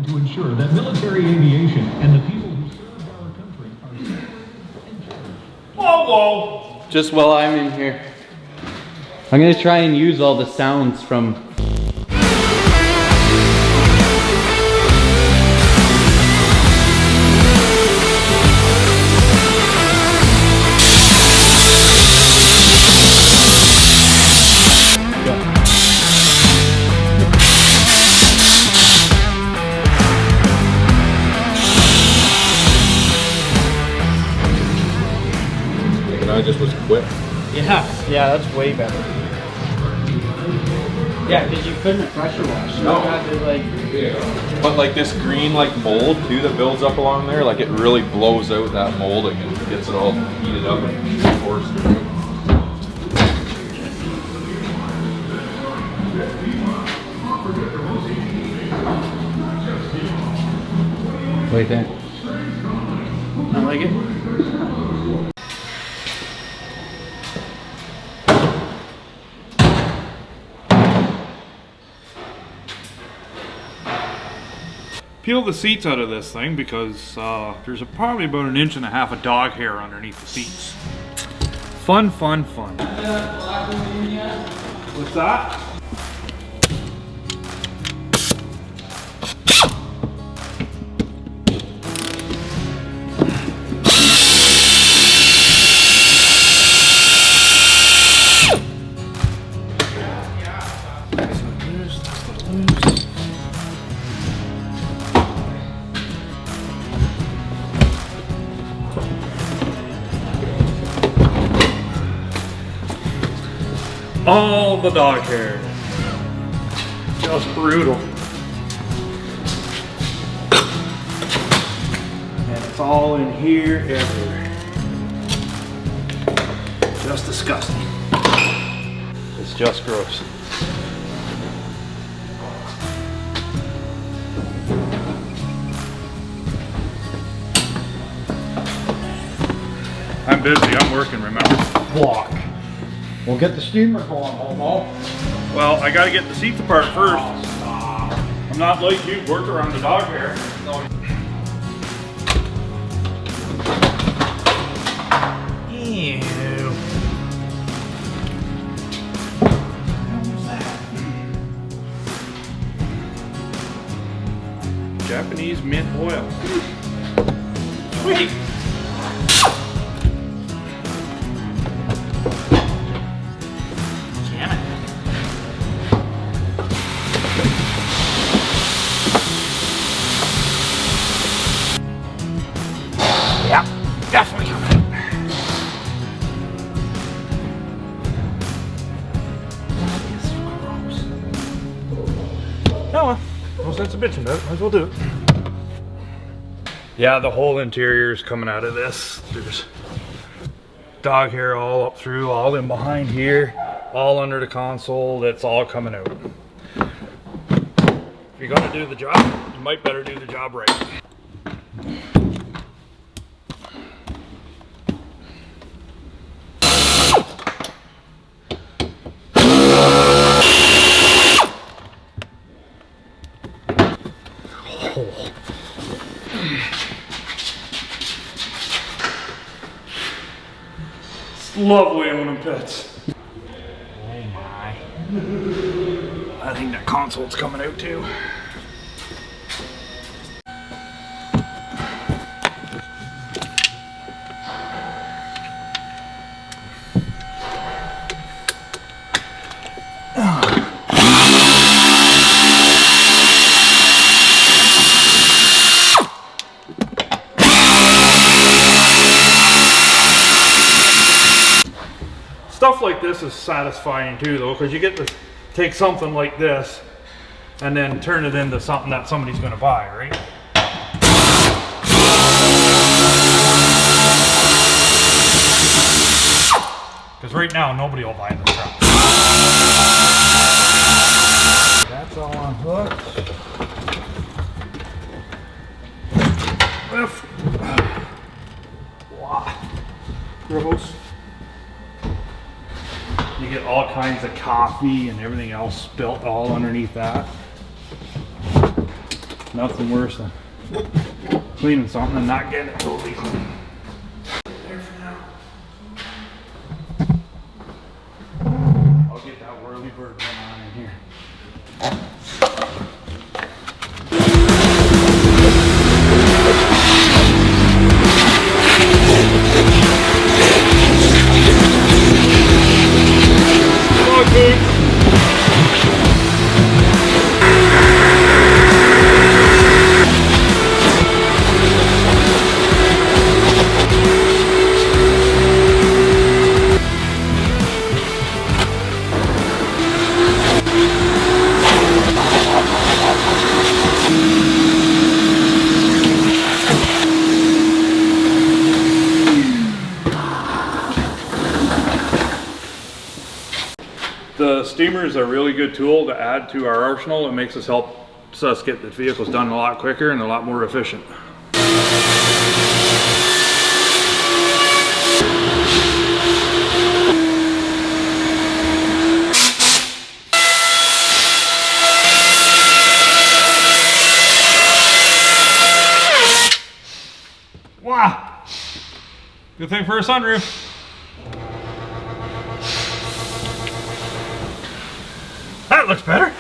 to ensure that military aviation and the people who serve our country are safe and secure. Whoa, whoa! Just while I'm in here, I'm gonna try and use all the sounds from I just was quick. yeah, that's way better. Yeah, because you couldn't pressure wash. No. You had to like. Yeah. But like this green like mold too that builds up along there, like it really blows out that molding and gets it all heated up and forced through. Like that. I like it. Peel the seats out of this thing because there's probably about 1.5 inches of dog hair underneath the seats. Fun, fun, fun. What's that? All the dog hair. Just brutal. And it's all in here everywhere. Just disgusting. It's just gross. I'm busy, I'm working, remember? Block. We'll get the steamer going, homo. Well, I gotta get the seats apart first. I'm not like you, work around the dog hair. Ew. Japanese mint oil. Sweet. Yeah, definitely coming. Oh well, no sense of bitching about it. Might as well do it. Yeah, the whole interior is coming out of this. There's dog hair all up through, all in behind here, all under the console. That's all coming out. If you're gonna do the job, you might better do the job right. It's lovely owning pets. Oh my. I think that console's coming out too. Stuff like this is satisfying too though, because you get to take something like this and then turn it into something that somebody's going to buy, right? Because right now nobody will buy this crap. That's all on hooks. Lift. Wow. Gross. You get all kinds of coffee and everything else spilt all underneath that. Nothing worse than cleaning something and not getting it totally clean. There for now. I'll get that whirly bird going on in here. The steamer is a really good tool to add to our arsenal. It makes us get the vehicles done a lot quicker and a lot more efficient. Wow! Good thing for a sunroof. That looks better.